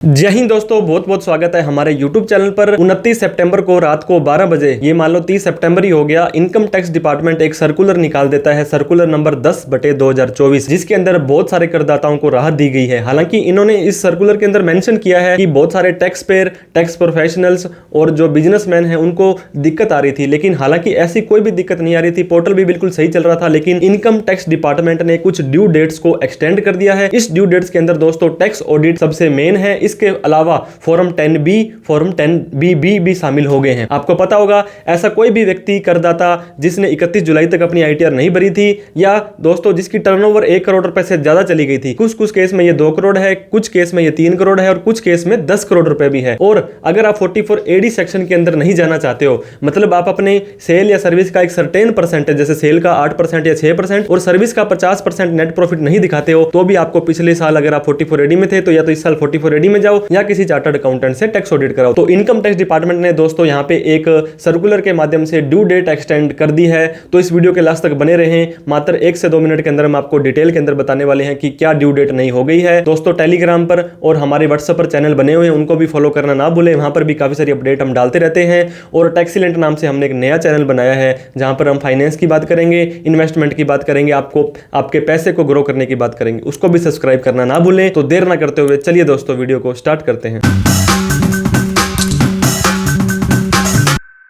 जय हिंद दोस्तों, बहुत बहुत स्वागत है हमारे YouTube चैनल पर। 29 सितंबर को रात को 12 बजे, ये मान लो 30 सितंबर ही हो गया, इनकम टैक्स डिपार्टमेंट एक सर्कुलर निकाल देता है, सर्कुलर नंबर 10/2024, जिसके अंदर बहुत सारे करदाताओं को राहत दी गई है। हालांकि इन्होंने इस सर्कुलर के अंदर मेंशन किया है कि बहुत सारे टैक्स पेयर, टैक्स प्रोफेशनल्स और जो बिजनेसमैन हैं उनको दिक्कत आ रही थी, लेकिन हालांकि ऐसी कोई भी दिक्कत नहीं आ रही थी। पोर्टल भी बिल्कुल सही चल रहा था, लेकिन इनकम टैक्स डिपार्टमेंट ने कुछ ड्यू डेट्स को एक्सटेंड कर दिया है। इस ड्यू डेट्स के अंदर दोस्तों टैक्स ऑडिट सबसे मेन है, इसके अलावा फॉर्म 10B, फॉर्म 10BB भी शामिल हो गए हैं। आपको पता होगा, ऐसा कोई भी व्यक्ति करदाता जिसने 31 जुलाई तक अपनी ITR नहीं भरी थी, या दोस्तों जिसकी टर्नओवर 1 करोड़ रुपए से ज्यादा चली गई थी, कुछ केस में ये 2 करोड़ है, कुछ केस में ये 3 करोड़ है और कुछ केस में 10 करोड़ रुपए भी है। और अगर आप 44AD सेक्शन के अंदर नहीं जाना चाहते हो, मतलब आप अपने सेल या सर्विस का एक सर्टेन परसेंटेज, जैसे सेल का 8% या 6% और सर्विस का 50% नेट प्रॉफिट नहीं दिखाते हो, तो भी आपको पिछले साल अगर आप 44AD में थे तो या तो इस साल 44AD में जाओ या किसी चार्टर्ड अकाउंटेंट से टैक्स ऑडिट कराओ। तो इनकम टैक्स डिपार्टमेंट ने दोस्तों यहाँ पे एक सर्कुलर के माध्यम से ड्यू डेट एक्सटेंड कर दी है। तो इस वीडियो के लास्ट तक बने रहें, मात्र 1 से 2 मिनट के अंदर हम आपको डिटेल के अंदर बताने वाले हैं कि क्या ड्यू डेट नहीं हो गई है। दोस्तों टेलीग्राम पर और हमारे व्हाट्सएप पर चैनल बने हुए हैं, उनको भी फॉलो करना ना भूलें, वहां पर भी काफी सारी अपडेट हम डालते रहते हैं। और टैक्सीलेंट नाम से हमने एक नया चैनल बनाया है, जहां पर हम फाइनेंस की बात करेंगे, इन्वेस्टमेंट की बात करेंगे, आपको आपके पैसे को ग्रो करने की बात करेंगे, उसको भी सब्सक्राइब करना ना भूलें। तो देर ना करते हुए चलिए दोस्तों वीडियो को स्टार्ट करते हैं।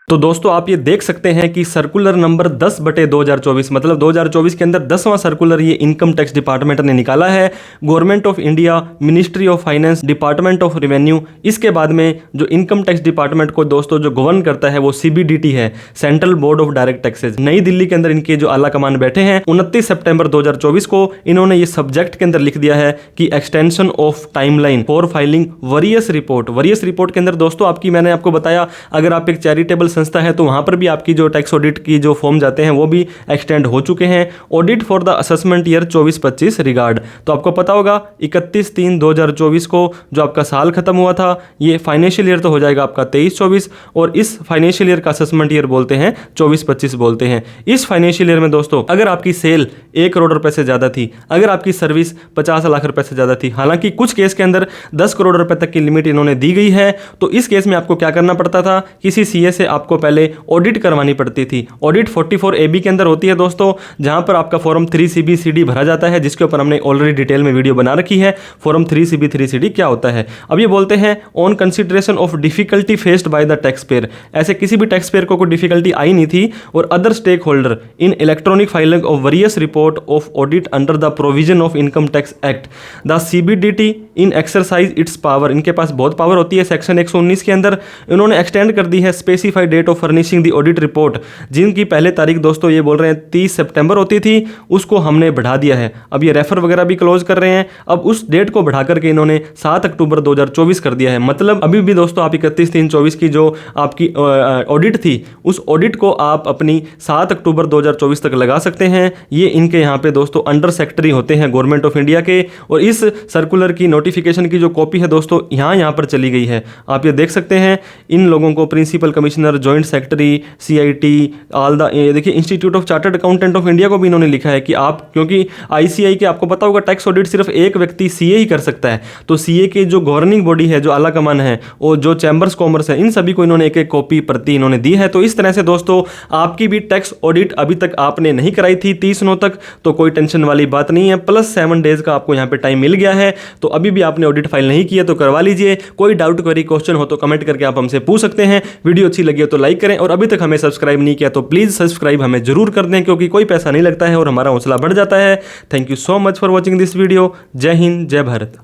तो दोस्तों आप ये देख सकते हैं कि सर्कुलर नंबर 10/2024, मतलब 2024 के अंदर 10वां सर्कुलर ये इनकम टैक्स डिपार्टमेंट ने निकाला है। Government of India, ministry of finance, department of revenue, इसके बाद में जो इनकम टैक्स डिपार्टमेंट को दोस्तों जो गवर्न करता है वो CBDT है, central board of direct taxes. नई दिल्ली के अंदर इनके जो आला कमान बैठे हैं। 29 सितंबर 2024 को इन्होंने ये सब्जेक्ट के अंदर लिख दिया है कि extension of timeline for filing various report. Various report के अंदर दोस्तों आपकी, मैंने आपको बताया, अगर आप एक चैरिटेबल संस्था है तो वहां पर भी आपकी जो टैक्स ऑडिट की जो फॉर्म जाते हैं वो भी एक्सटेंड हो चुके हैं। Audit for the assessment year 24-25 regard. तो आपको पता होगा 31/3/2024 को जो आपका साल खत्म हुआ था, ये फाइनेंशियल ईयर तो हो जाएगा आपका 23-24, और इस फाइनेंशियल ईयर का असेसमेंट ईयर बोलते हैं 24-25 बोलते हैं। इस फाइनेंशियल ईयर में दोस्तों अगर आपकी सेल 1 करोड़ रुपए से ज्यादा थी, अगर आपकी सर्विस 50 लाख रुपए से ज्यादा थी, हालांकि कुछ केस के अंदर 10 करोड़ रुपए तक की लिमिट इन्होंने दी गई है, तो इस केस में आपको क्या करना पड़ता था, किसी CA से आपको पहले ऑडिट करवानी पड़ती थी। ऑडिट 44AB के अंदर होती है दोस्तों, जहां पर आपका फॉर्म 3CB/CD भरा जाता है, जिसके ऊपर हमने ऑलरेडी डिटेल में वीडियो बना रखी है। फॉर्म 3CB/3CD क्या होता है। अब ये बोलते हैं on consideration of difficulty faced by the tax payer, ऐसे किसी भी टैक्स पेयर को कोई डिफिकल्टी आई नहीं थी, और other stakeholder in electronic filing of various report of audit under the provision of income tax act, the CBDT in exercise its power. इनके पास बहुत पावर होती है। सेक्शन 119 के अंदर इन्होंने एक्सटेंड कर दी है specified date of furnishing the audit report, जिनकी पहले तारीख दोस्तों ये बोल रहे हैं 30 सितंबर होती थी, उसको हमने बढ़ा दिया है। अब ये रेफर वगैरह भी क्लोज कर रहे हैं, अब उस डेट को बढ़ा करके इन्होंने 7 अक्टूबर 2024 कर दिया है। मतलब अभी भी दोस्तों आप 31/3/24 की जो आपकी ऑडिट थी, उस ऑडिट को आप अपनी 7 अक्टूबर 2024 तक लगा सकते हैं। ये इनके यहाँ पे दोस्तों अंडर सेक्रेटरी होते हैं गवर्नमेंट ऑफ इंडिया के, और इस सर्कुलर की नोटिफिकेशन की जो कॉपी है दोस्तों यहाँ पर चली गई है। आप ये देख सकते हैं, इन लोगों को principal commissioner, joint secretary, CIT, all the, देखिए institute of chartered accountant of India को भी इन्होंने लिखा है कि आप, क्योंकि ICAI के आपको पता होगा टैक्स ऑडिट सिर्फ एक व्यक्ति CA ही कर सकता है, तो CA के जो गवर्निंग बॉडी है, जो आला कमान है और जो चैम्बर्स कॉमर्स है, इन सभी को इन्होंने एक कॉपी प्रति इन्होंने दी है। तो इस तरह से दोस्तों आपकी भी टैक्स ऑडिट अभी तक आपने नहीं कराई थी 30/9 तक, तो कोई टेंशन वाली बात नहीं है। प्लस 7 डेज का आपको यहाँ पे टाइम मिल गया है। तो अभी भी आपने ऑडिट फाइल नहीं किया तो करवा लीजिए। कोई डाउट, क्वेरी, क्वेश्चन हो तो कमेंट करके आप हमसे पूछ सकते हैं। वीडियो अच्छी लगी हो तो लाइक करें, और अभी तक हमें सब्सक्राइब नहीं किया तो प्लीज सब्सक्राइब हमें जरूर कर दें, क्योंकि कोई पैसा नहीं लगता है और हमारा हौसला बढ़ जाता है। Thank you so much for watching this video. जय हिंद, जय भारत।